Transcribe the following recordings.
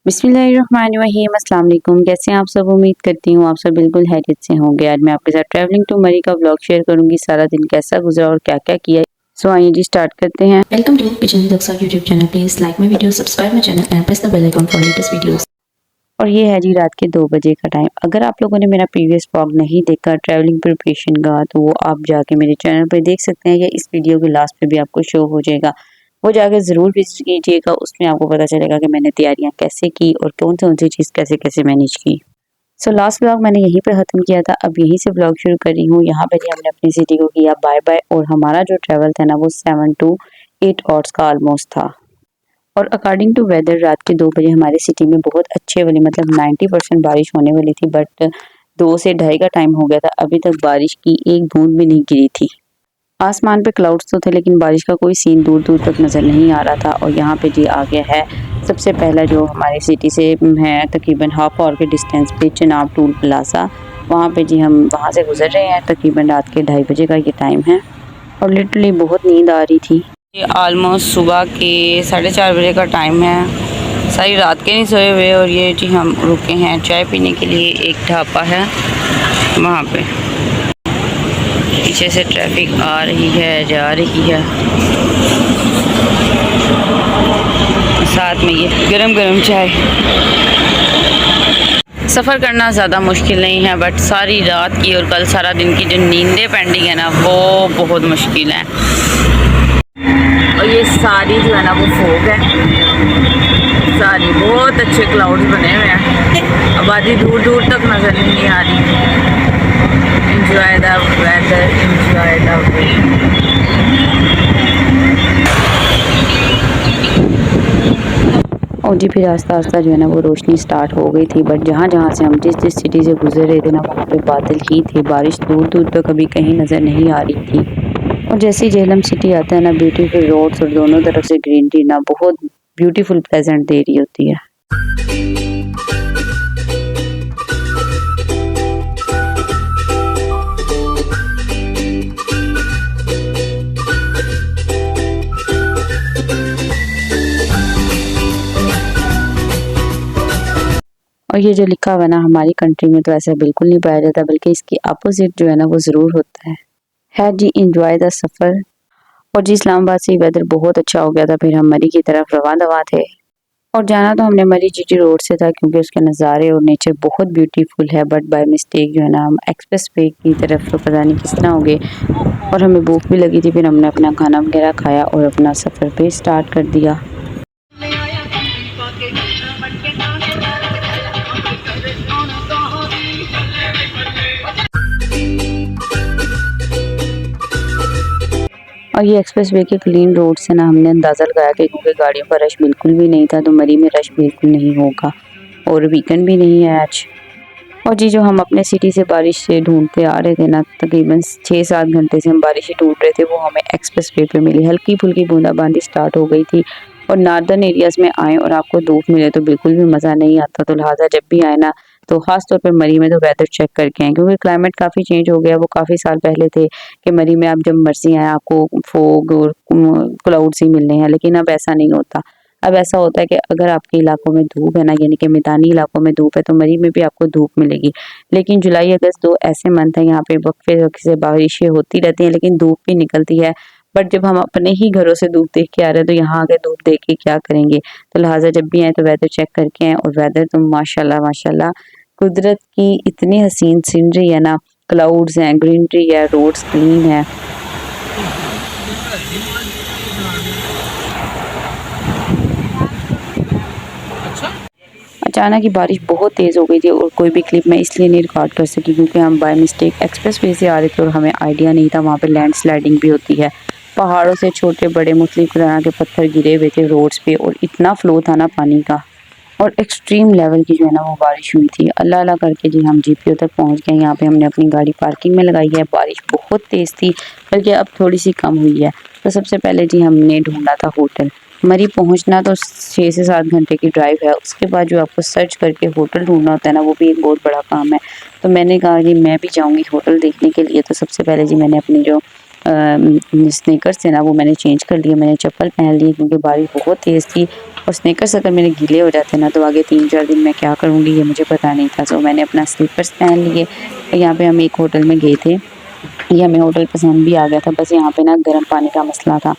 बिस्मिल्लाहिर्रहमानिर्रहीम अस्सलाम वालेकुम। कैसे हैं आप सब? उम्मीद करती हूँ आप सब बिल्कुल खैरियत से होंगे। आज मैं आपके साथ ट्रैवलिंग टू मरी का व्लॉग शेयर करूंगी। सारा दिन कैसा गुजरा और क्या क्या किया। सो आइए जी स्टार्ट करते हैं। Welcome to Pigeon Daksa YouTube channel. Please like my video, subscribe my channel and press the bell icon for latest videos. और ये है जी रात के 2 बजे का टाइम। अगर आप लोगों ने मेरा प्रीवियस व्लॉग नहीं देखा ट्रैवलिंग प्रिपरेशन का तो वो आप जाके मेरे चैनल पर देख सकते हैं या इस वीडियो के लास्ट पे भी आपको शो हो जाएगा। वो जाके ज़रूर विजिट कीजिएगा। उसमें आपको पता चलेगा कि मैंने तैयारियां कैसे की और कौन सी चीज़ कैसे कैसे मैनेज की। सो लास्ट व्लॉग मैंने यहीं पर ख़त्म किया था। अब यहीं से व्लॉग शुरू कर रही हूँ। यहाँ पर हमने अपनी सिटी को किया बाय बाय और हमारा जो ट्रैवल था ना वो 7 to 8 आवर्स का ऑलमोस्ट था। और अकॉर्डिंग टू वेदर रात के 2 बजे हमारे सिटी में बहुत अच्छे वाली मतलब 90% बारिश होने वाली थी, बट 2 से ढाई का टाइम हो गया था, अभी तक बारिश की एक बूंद भी नहीं गिरी थी। आसमान पे क्लाउड्स तो थे लेकिन बारिश का कोई सीन दूर दूर तक नज़र नहीं आ रहा था। और यहाँ पे जी आ गया है सबसे पहला जो हमारे सिटी से है तकरीबन हाफ आवर के डिस्टेंस पे चिनाब टूल प्लाजा। वहाँ पे जी हम वहाँ से गुजर रहे हैं। तकरीबन रात के 2:30 बजे का ये टाइम है और लिटरली बहुत नींद आ रही थी। ऑलमोस्ट सुबह के 4:30 बजे का टाइम है। सारी रात के नहीं सोए हुए और ये जी हम रुके हैं चाय पीने के लिए। एक ढाबा है वहाँ पे। पीछे से ट्रैफिक आ रही है जा रही है, साथ में ये गरम गरम चाय। सफ़र करना ज़्यादा मुश्किल नहीं है बट सारी रात की और कल सारा दिन की जो नींदें पेंडिंग है ना वो बहुत मुश्किल है। और ये सारी जो है ना वो फोग है, सारी बहुत अच्छे क्लाउड्स बने हुए हैं। आबादी दूर दूर तक नज़र नहीं आ रही। Enjoy the weather, enjoy the way। और जी फिर आस्ता आस्ता जो है ना वो रोशनी स्टार्ट हो गई थी, बट जहाँ जहाँ से हम जिस जिस सिटी से गुजर रहे थे ना वहाँ पे बादल ही थे। बारिश दूर दूर तक अभी कहीं नज़र नहीं आ रही थी। और जैसे ही झेलम सिटी आता है ना ब्यूटीफुल रोड्स और दोनों तरफ से ग्रीनरी ना बहुत ब्यूटीफुल प्रेजेंट दे रही होती है। और ये जो लिखा हुआ है ना हमारी कंट्री में तो ऐसा बिल्कुल नहीं पाया जाता, बल्कि इसकी अपोजिट जो है ना वो ज़रूर होता है जी इंजॉय द सफ़र। और जी इस्लामाबाद से वेदर बहुत अच्छा हो गया था। फिर हम मरी की तरफ रवा दवा थे और जाना तो हमने मरी जीटी रोड से था क्योंकि उसके नज़ारे और नेचर बहुत ब्यूटीफुल है। बट बाय मिस्टेक जो है ना हम एक्सप्रेस वे की तरफ तो पता नहीं किस तरह हो गए और हमें भूख भी लगी थी। फिर हमने अपना खाना वगैरह खाया और अपना सफ़र पे स्टार्ट कर दिया। और ये एक्सप्रेस वे के क्लीन रोड से ना हमने अंदाज़ा लगाया कि क्योंकि गाड़ियों का रश बिल्कुल भी नहीं था तो मरी में रश बिल्कुल नहीं होगा और वीकेंड भी नहीं है आज। और जी जो हम अपने सिटी से बारिश से ढूंढते आ रहे थे ना तकरीबन 6-7 घंटे से हम बारिश ही ढूंढ रहे थे, वो हमें एक्सप्रेस वे पे मिली। हल्की फुल्की बूंदाबांदी स्टार्ट हो गई थी और नॉर्दर्न एरियाज़ में आए और आपको धूप मिले तो बिल्कुल भी मज़ा नहीं आता। तो लिहाजा जब भी आए ना तो ख़ास तौर पे मरी में तो वेदर चेक करके आएँ क्योंकि क्लाइमेट काफ़ी चेंज हो गया। वो काफ़ी साल पहले थे कि मरी में आप जब मर्जी आए आपको फोग और क्लाउड्स ही मिलने हैं, लेकिन अब ऐसा नहीं होता। अब ऐसा होता है कि अगर आपके इलाकों में धूप है ना यानी कि मैदानी इलाकों में धूप है तो मरी में भी आपको धूप मिलेगी। लेकिन जुलाई अगस्त 2 ऐसे मंथ हैं यहाँ पे वक्फे वक्फे से बारिशें होती रहती हैं लेकिन धूप भी निकलती है। बट जब हम अपने ही घरों से धूप देख के आ रहे हैं तो यहाँ आके धूप देख के क्या करेंगे। तो लिहाजा जब भी आए तो वेदर चेक करके आए। और वेदर तो माशाल्लाह माशाल्लाह कुदरत की इतनी हसीन सीनरी है ना, क्लाउड्स हैं, ग्रीनरी है, रोड्स क्लीन है। अचानक ही बारिश बहुत तेज़ हो गई थी और कोई भी क्लिप मैं इसलिए नहीं रिकॉर्ड कर सकी क्योंकि हम बाय मिस्टेक एक्सप्रेस वे से आ रहे थे और हमें आइडिया नहीं था वहाँ पे लैंडस्लाइडिंग भी होती है। पहाड़ों से छोटे बड़े मुख्तलिफ तरह के पत्थर गिरे हुए थे रोड्स पे और इतना फ्लो था ना पानी का और एक्सट्रीम लेवल की जो है ना वो बारिश हुई थी। अल्लाह अल्लाह करके जी हम जीपीओ तक पहुंच गए। यहाँ पे हमने अपनी गाड़ी पार्किंग में लगाई है। बारिश बहुत तेज़ थी बल्कि अब थोड़ी सी कम हुई है। तो सबसे पहले जी हमने ढूंढा था होटल। मरी पहुंचना तो 6 से 7 घंटे की ड्राइव है। उसके बाद जो आपको सर्च करके होटल ढूंढना होता है ना वो भी एक बहुत बड़ा काम है। तो मैंने कहा जी मैं भी जाऊँगी होटल देखने के लिए। तो सबसे पहले जी मैंने अपनी जो स्नीकर्स थे ना वो मैंने चेंज कर लिए, मैंने चप्पल पहन ली क्योंकि बारिश बहुत तेज़ थी और स्नीकर्स अगर मेरे गीले हो जाते ना तो आगे 3-4 दिन मैं क्या करूँगी ये मुझे पता नहीं था। सो मैंने अपना स्लीपर्स पहन लिए और यहाँ पे हम एक होटल में गए थे। ये हमें होटल पसंद भी आ गया था, बस यहाँ पे ना गर्म पानी का मसला था।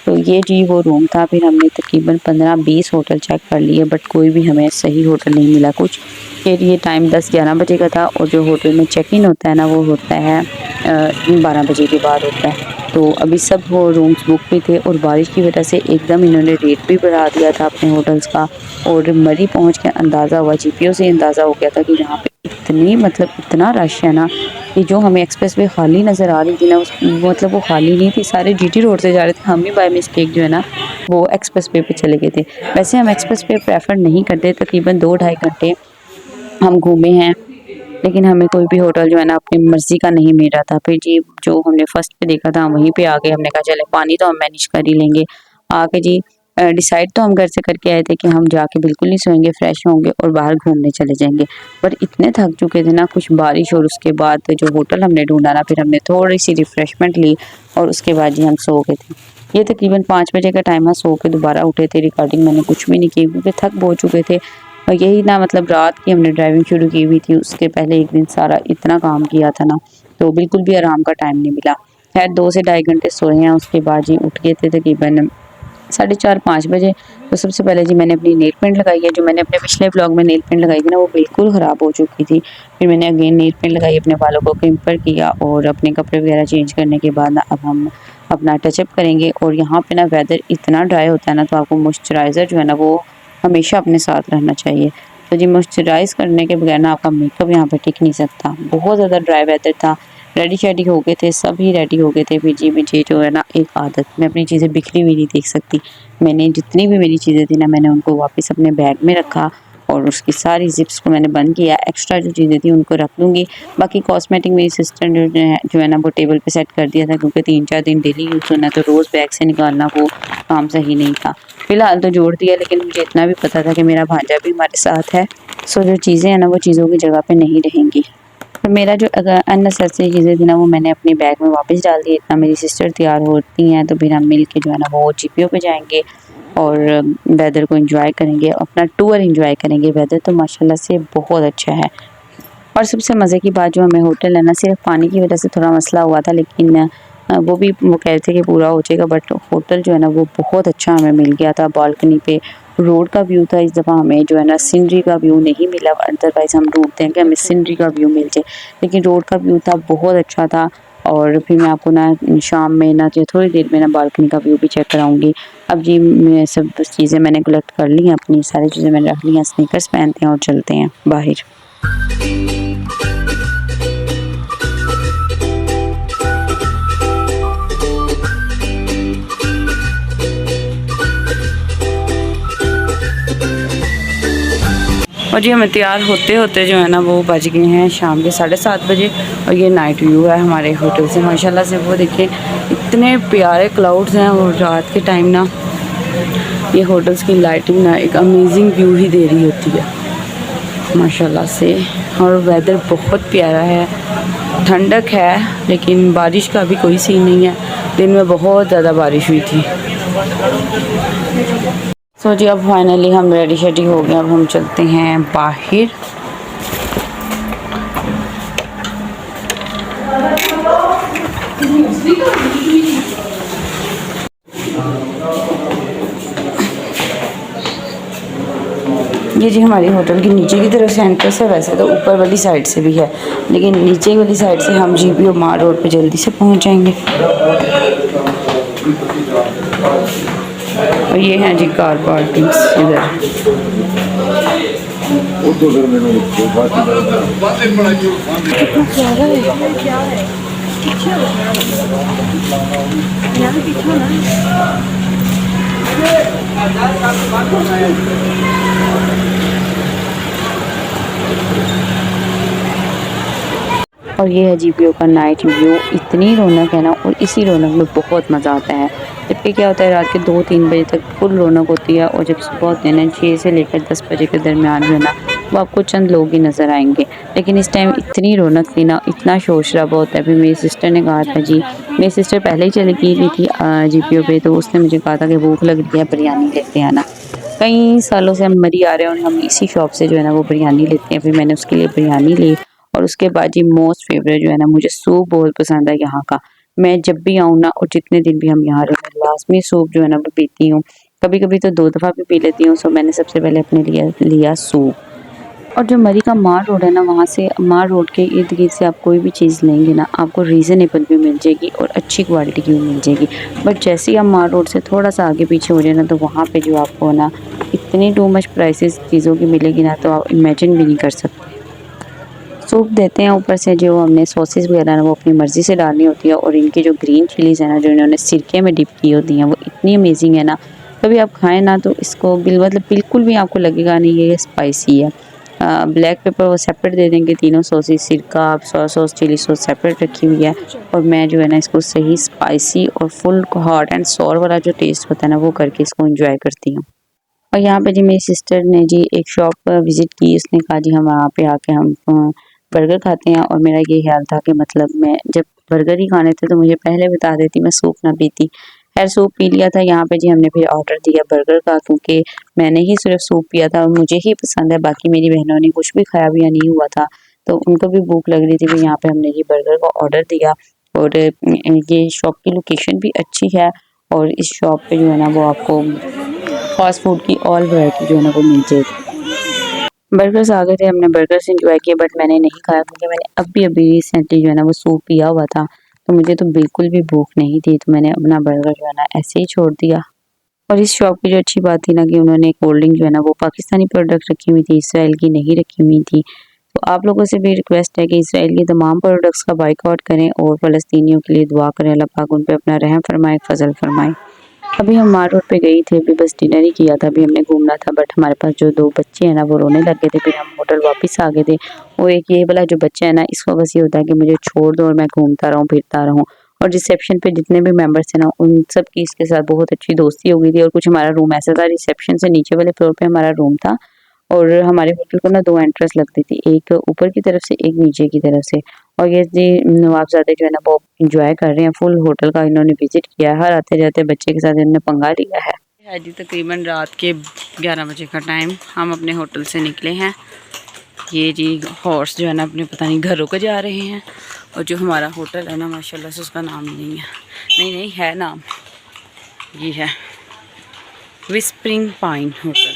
तो ये जी वो रूम था। फिर हमने तकरीबन 15-20 होटल चेक कर लिए बट कोई भी हमें सही होटल नहीं मिला कुछ। फिर ये टाइम 10-11 बजे का था और जो होटल में चेक इन होता है ना वो होता है 12 बजे के बाद होता है। तो अभी सब वो रूम्स बुक भी थे और बारिश की वजह से एकदम इन्होंने रेट भी बढ़ा दिया था अपने होटल्स का। और मरी पहुँच के अंदाज़ा हुआ, जीपीओ से अंदाज़ा हो गया था कि यहाँ पे इतनी मतलब इतना रश है ना कि जो हमें एक्सप्रेस वे खाली नज़र आ रही थी ना उस मतलब वो खाली नहीं थी, सारे जीटी रोड से जा रहे थे। हम ही बाय मिस्टेक जो है ना वो एक्सप्रेस वे पे चले गए थे। वैसे हम एक्सप्रेस वे प्रेफर नहीं करते, तकरीबन 2-2.5 घंटे हम घूमे हैं लेकिन हमें कोई भी होटल जो है ना अपनी मर्ज़ी का नहीं मिल रहा था। फिर जी जो हमने फर्स्ट पे देखा था वहीं पे आ गए, हमने कहा चले पानी तो हम मैनेज कर ही लेंगे। आके जी डिसाइड तो हम घर से करके आए थे कि हम जाके बिल्कुल नहीं सोएंगे, फ्रेश होंगे और बाहर घूमने चले जाएंगे। पर इतने थक चुके थे ना, कुछ बारिश और उसके बाद जो होटल हमने ढूंढा ना, फिर हमने थोड़ी सी रिफ़्रेशमेंट ली और उसके बाद जी हम सो गए थे। ये तकरीबन 5 बजे का टाइम है, सो के दोबारा उठे थे। रिकॉर्डिंग मैंने कुछ भी नहीं की क्योंकि थक बहुत चुके थे और यही ना मतलब रात की हमने ड्राइविंग शुरू की हुई थी, उसके पहले एक दिन सारा इतना काम किया था ना तो बिल्कुल भी आराम का टाइम नहीं मिला। खैर 2 से ढाई घंटे सोए हैं, उसके बाद जी उठ गए थे तकरीबन 4:30-5 बजे। तो सबसे पहले जी मैंने अपनी नेल पेंट लगाई है, जो मैंने अपने पिछले व्लॉग में नेल पेंट लगाई थी ना वो बिल्कुल ख़राब हो चुकी थी। फिर मैंने अगेन नेल पेंट लगाई, अपने बालों को क्रिम्पर किया और अपने कपड़े वगैरह चेंज करने के बाद ना अब हम अपना टचअप करेंगे। और यहाँ पे ना वेदर इतना ड्राई होता है ना तो आपको मॉइस्चराइज़र जो है ना वो हमेशा अपने साथ रहना चाहिए। तो जी मॉइस्चराइज़ करने के बगैर ना आपका मेकअप यहाँ पे टिक नहीं सकता। बहुत ज़्यादा ड्राई वेदर था, रेडी शेडी हो गए थे, सभी रेडी हो गए थे। फिर जी मुझे जो है ना एक आदत, मैं अपनी चीज़ें बिखरी हुई नहीं देख सकती। मैंने जितनी भी मेरी चीज़ें थी ना मैंने उनको वापस अपने बैग में रखा और उसकी सारी ज़िप्स को मैंने बंद किया। एक्स्ट्रा जो चीज़ें थी उनको रख लूँगी। बाकी कॉस्मेटिक मेरी सिस्टर ने जो है ना वो टेबल पे सेट कर दिया था क्योंकि 3-4 दिन डेली यूज़ होना तो रोज़ बैग से निकालना वो काम सही नहीं था। फ़िलहाल तो जोड़ दिया, लेकिन मुझे इतना भी पता था कि मेरा भांजा भी हमारे साथ है। सो जो चीज़ें हैं ना वो चीज़ों की जगह पे नहीं रहेंगी। तो मेरा जो अगर अननेसेसरी चीज़ें थी ना वो मैंने अपने बैग में वापस डाल दी। इतना मेरी सिस्टर तैयार होती हैं तो फिर हम मिल के जो है ना वो जीपीओ पे जाएंगे और वेदर को एंजॉय करेंगे, अपना टूर एंजॉय करेंगे। वेदर तो माशाल्लाह से बहुत अच्छा है। और सबसे मज़े की बात जो हमें होटल है ना, सिर्फ पानी की वजह से थोड़ा मसला हुआ था, लेकिन वो भी वो कह रहे थे कि पूरा हो जाएगा। बट होटल जो है ना वो बहुत अच्छा हमें मिल गया था। बालकनी पे रोड का व्यू था, इस दफ़ा हमें जो है ना सीनरी का व्यू नहीं मिला। अदरवाइज़ हम ढूंढते हैं कि हमें सीनरी का व्यू मिल जाए, लेकिन रोड का व्यू था, बहुत अच्छा था। और फिर मैं आपको ना शाम में ना जो थोड़ी देर में ना बालकनी का व्यू भी चेक कराऊंगी। अब जी मैं सब चीज़ें मैंने कलेक्ट कर ली हैं, अपनी सारी चीज़ें मैंने रख ली हैं। स्नीकर्स पहनते हैं और चलते हैं बाहर। और जी हमें तैयार होते होते जो है ना वो बज गए हैं शाम के 7:30 बजे। और ये नाइट व्यू है हमारे होटल से, माशाल्लाह से। वो देखिए इतने प्यारे क्लाउड्स हैं और रात के टाइम ना ये होटल्स की लाइटिंग ना एक अमेजिंग व्यू ही दे रही होती है माशाल्लाह से। और वेदर बहुत प्यारा है, ठंडक है लेकिन बारिश का भी कोई सीन नहीं है। दिन में बहुत ज़्यादा बारिश हुई थी। सो जी अब फाइनली हम रेडी शेडी हो गए, अब हम चलते हैं बाहर। ये जी हमारी होटल की नीचे की तरफ से एंट्रेंस है। वैसे तो ऊपर वाली साइड से भी है, लेकिन नीचे वाली साइड से हम जीपीओ मार रोड पे जल्दी से पहुंच जाएंगे। और ये हैं जी कार पार्किंग्स इधर। और ये है जीपीओ का नाइट व्यू। इतनी रौनक है ना, और इसी रौनक में बहुत मज़ा आता है। जबकि क्या होता है रात के 2-3 बजे तक फुल रौनक होती है, और जब सुबह होते हैं ना 6 से लेकर 10 बजे के दरमियान जो है ना वो आपको चंद लोग ही नज़र आएंगे। लेकिन इस टाइम इतनी रौनक थी ना, इतना शोर शराबा होता है। फिर मेरी सिस्टर ने कहा था जी, मेरी सिस्टर पहले ही चली गई थी जीपीओ पे, तो उसने मुझे कहा था कि भूख लग रही है, बिरयानी लेते आना। कई सालों से हम मरी आ रहे हैं और हम इसी शॉप से जो है ना वो बिरयानी लेते हैं। फिर मैंने उसके लिए बिरयानी ली और उसके बाद जी मोस्ट फेवरेट जो है ना, मुझे सूप बहुत पसंद है यहाँ का। मैं जब भी आऊँ ना और जितने दिन भी हम यहाँ रहे, मैं लाज़मी सूप जो है ना वो पीती हूँ। कभी-कभी तो 2 दफ़ा भी पी लेती हूँ। सो मैंने सबसे पहले अपने लिए लिया सूप। और जो मरी का मार रोड है ना, वहाँ से मार रोड के इर्द-गिर्द से आप कोई भी चीज़ लेंगे ना, आपको रीज़नेबल भी मिल जाएगी और अच्छी क्वालिटी की भी मिल जाएगी। बट जैसे ही आप मार रोड से थोड़ा-सा आगे पीछे हो जाए ना, तो वहाँ पे जो आपको ना इतनी टू मच प्राइसेस चीज़ों की मिलेगी ना, तो आप इमेजिन भी नहीं कर सकते। सूप देते हैं, ऊपर से जो हमने सॉसेस वगैरह ना वो अपनी मर्ज़ी से डालनी होती है और इनकी जो ग्रीन चिलीज़ है ना, जो इन्होंने सिरके में डिप की होती हैं, वो इतनी अमेज़िंग है ना, कभी आप खाएँ ना तो इसको बिल्कुल भी आपको लगेगा नहीं ये स्पाइसी है। ब्लैक पेपर वो सेपरेट दे देंगे, तीनों सॉसेस, सिरका, soya sauce, chilli sauce separate रखी हुई है और मैं जो है ना इसको सही स्पाइसी और फुल हॉट एंड सोर वाला जो टेस्ट होता है ना, वो करके इसको एन्जॉय करती हूँ। और यहाँ पे जी मेरी सिस्टर ने जी एक शॉप विज़िट की, उसने कहा जी हम वहाँ पे आके हम बर्गर खाते हैं और मेरा ये ख़्याल था कि मतलब मैं जब बर्गर ही खाने थे तो मुझे पहले बता देती, मैं सूप ना पीती। ख़ैर सूप पी लिया था। यहाँ पे जी हमने फिर ऑर्डर दिया बर्गर का, क्योंकि मैंने ही सिर्फ़ सूप पिया था और मुझे ही पसंद है, बाकी मेरी बहनों ने कुछ भी खाया भी या नहीं हुआ था, तो उनको भी भूख लग रही थी। फिर यहाँ पे हमने ये बर्गर का ऑर्डर दिया और ये शॉप की लोकेशन भी अच्छी है और इस शॉप पे जो है ना वो आपको फ़ास्ट फूड की ऑल वैरायटी जो है ना वो मिल जाएगी। बर्गर्स आ गए थे, हमने बर्गर्स एन्जॉय किए बट मैंने नहीं खाया क्योंकि मैंने अभी-अभी रिसेंटली जो है ना वो सूप पिया हुआ था, तो मुझे तो बिल्कुल भी भूख नहीं थी, तो मैंने अपना बर्गर जो है ना ऐसे ही छोड़ दिया। और इस शॉप की जो अच्छी बात थी ना कि उन्होंने कोल्ड ड्रिंक जो है ना वो पाकिस्तानी प्रोडक्ट रखी हुई थी, इसराइल की नहीं रखी हुई थी। तो आप लोगों से भी रिक्वेस्ट है कि इसराइल की तमाम प्रोडक्ट्स का बायकॉट करें और फ़लस्तीनियों के लिए दुआ करें, अल्लाह पाक उन पे अपना रहम फरमाए, फ़ज़ल फरमाए। अभी हम माल रोड पे गई थी, अभी बस डिनर ही किया था, अभी हमने घूमना था बट हमारे पास जो 2 बच्चे हैं ना वो रोने लग गए थे, फिर हम होटल वापस आ गए थे। वो एक ये वाला जो बच्चा है ना, इसको बस ये होता है कि मुझे छोड़ दो और मैं घूमता रहूँ, फिरता रहूँ। और रिसेप्शन पे जितने भी मेंबर्स थे ना, उन सब की इसके साथ बहुत अच्छी दोस्ती हो गई थी और कुछ हमारा रूम ऐसा था, रिसेप्शन से नीचे वाले फ्लोर पे हमारा रूम था और हमारे होटल को ना 2 एंट्रेंस लगती थी, एक ऊपर की तरफ से, एक नीचे की तरफ से। और ये जी नवाबज़ादे जो है ना वो एंजॉय कर रहे हैं, फुल होटल का इन्होंने विजिट किया है, हर आते-जाते बच्चे के साथ इन्होंने पंगा लिया है जी। तकरीबन रात के 11 बजे का टाइम, हम अपने होटल से निकले हैं। ये जी हॉर्स जो है ना अपने पता नहीं घरों को जा रहे हैं और जो हमारा होटल है ना माशाल्लाह से उसका नाम नहीं है, नहीं है नाम, ये है विस्परिंग पाइन होटल।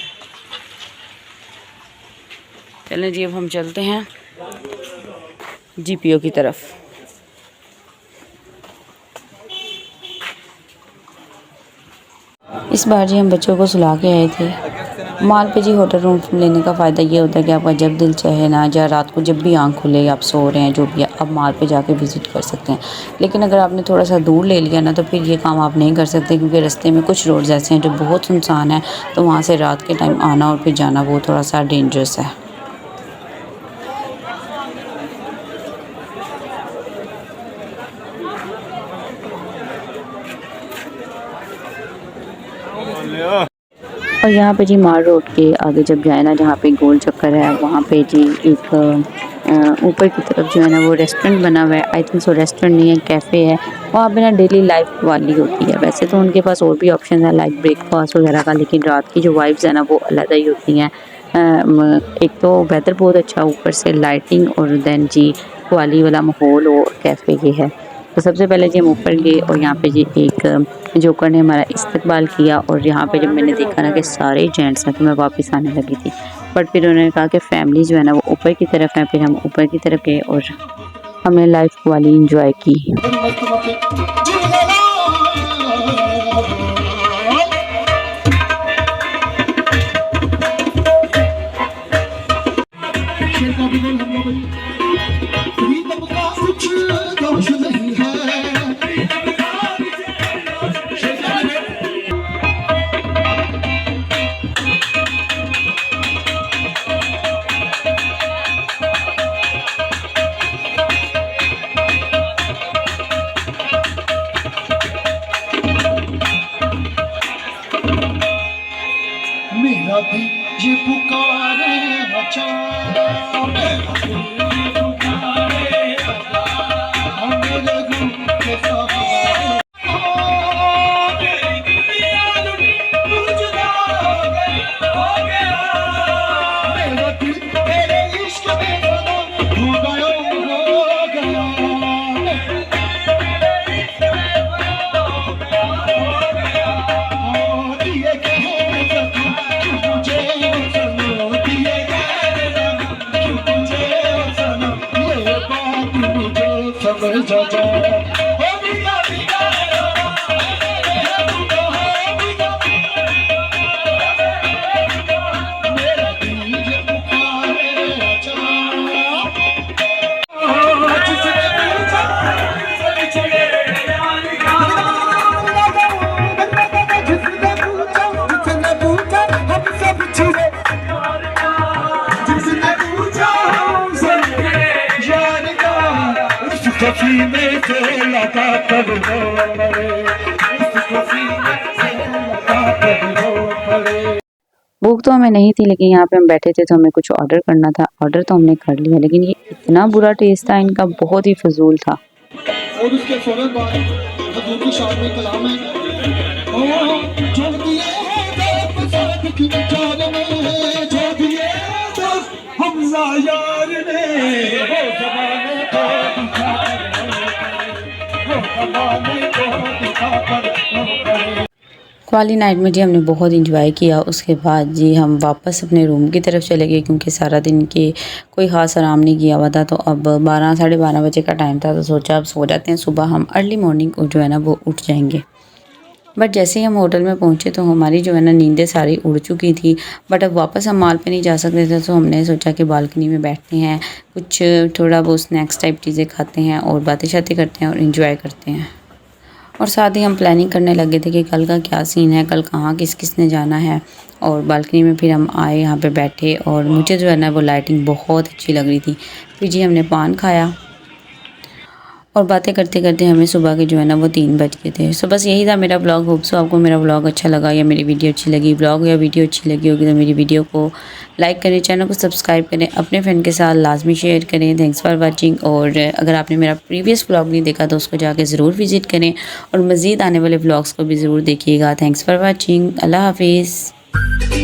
चलें जी अब हम चलते हैं जीपीओ की तरफ। इस बार जी हम बच्चों को सुला के आए थे। मॉल पे जी होटल रूम लेने का फ़ायदा ये होता है कि आपका जब दिल चाहे ना, या रात को जब भी आँख खुले, आप सो रहे हैं जो भी है, आप मॉल पे जाके विज़िट कर सकते हैं। लेकिन अगर आपने थोड़ा सा दूर ले लिया ना तो फिर ये काम आप नहीं कर सकते, क्योंकि रास्ते में कुछ रोड्स ऐसे हैं जो बहुत सुनसान है, तो वहाँ से रात के टाइम आना और फिर जाना वो थोड़ा सा डेंजरस है। और यहाँ पे जी मार रोड के आगे जब जाए ना, जहाँ पे गोल चक्कर है, वहाँ पे जी एक ऊपर की तरफ जो है ना वो रेस्टोरेंट बना हुआ है। आई थिंक सो रेस्टोरेंट नहीं है, कैफ़े है। वहाँ पे ना डेली लाइफ वाली होती है। वैसे तो उनके पास और भी ऑप्शन है लाइक ब्रेकफास्ट वगैरह का, लेकिन रात की जो वाइब्स है ना वो अलग ही होती हैं। एक तो वेदर बहुत अच्छा, ऊपर से लाइटिंग और देन जी कव्वाली वाला माहौल और कैफ़े ये है। तो सबसे पहले जी हम ऊपर गए और यहाँ पे जी एक जोकर ने हमारा इस्तकबाल किया और यहाँ पे जब मैंने देखा ना कि सारे जेंट्स हैं तो मैं वापस आने लगी थी। बट फिर उन्होंने कहा कि फैमिली जो है ना वो ऊपर की तरफ है, फिर हम ऊपर की तरफ गए और हमने लाइफ वाली एंजॉय की। मेरा भी ये पुकारे बचा सीने से लगा कर रो पड़े, इसको सीने से लगा कर रो पड़े। भूख तो हमें नहीं थी, लेकिन यहाँ पे हम बैठे थे तो हमें कुछ ऑर्डर करना था। ऑर्डर तो हमने कर लिया, लेकिन ये इतना बुरा टेस्ट था इनका, बहुत ही फजूल था। और उसके फौरन बाद हजूर की शान में कलाम है, ओ जो दिए हैं साथ की जान में, जो दिए हमजा यार ने, वो ज़माने को दिखा कर वाली नाइट में जी हमने बहुत इंजॉय किया। उसके बाद जी हम वापस अपने रूम की तरफ चले गए, क्योंकि सारा दिन के कोई ख़ास आराम नहीं किया हुआ था। तो अब 12 साढ़े 12 बजे का टाइम था, तो सोचा अब सो जाते हैं, सुबह हम अर्ली मॉर्निंग जो है ना वो उठ जाएंगे। बट जैसे ही हम होटल में पहुंचे तो हमारी जो है ना नींदें सारी उड़ चुकी थी। बट अब वापस हम मॉल पे नहीं जा सकते थे, तो हमने सोचा कि बालकनी में बैठते हैं, कुछ थोड़ा बहुत स्नैक्स टाइप चीज़ें खाते हैं और बातें शातें करते हैं और इन्जॉय करते हैं। और साथ ही हम प्लानिंग करने लगे थे कि कल का क्या सीन है, कल कहाँ किस किस ने जाना है। और बालकनी में फिर हम आए, यहाँ पे बैठे और मुझे जो है ना वो लाइटिंग बहुत अच्छी लग रही थी। फिर जी हमने पान खाया और बातें करते करते हमें सुबह के जो है ना वो 3 बज गए थे। सो बस यही था मेरा ब्लॉग। होप सो आपको मेरा ब्लॉग अच्छा लगा या मेरी वीडियो अच्छी लगी। ब्लॉग या वीडियो अच्छी लगी होगी तो मेरी वीडियो को लाइक करें, चैनल को सब्सक्राइब करें, अपने फ्रेंड के साथ लाजमी शेयर करें। Thanks for watching. और अगर आपने मेरा प्रीवियस ब्लॉग नहीं देखा तो उसको जाके ज़रूर विज़िट करें और मज़ीद आने वाले ब्लॉग्स को भी ज़रूर देखिएगा। Thanks for watching. अल्लाह हाफिज़।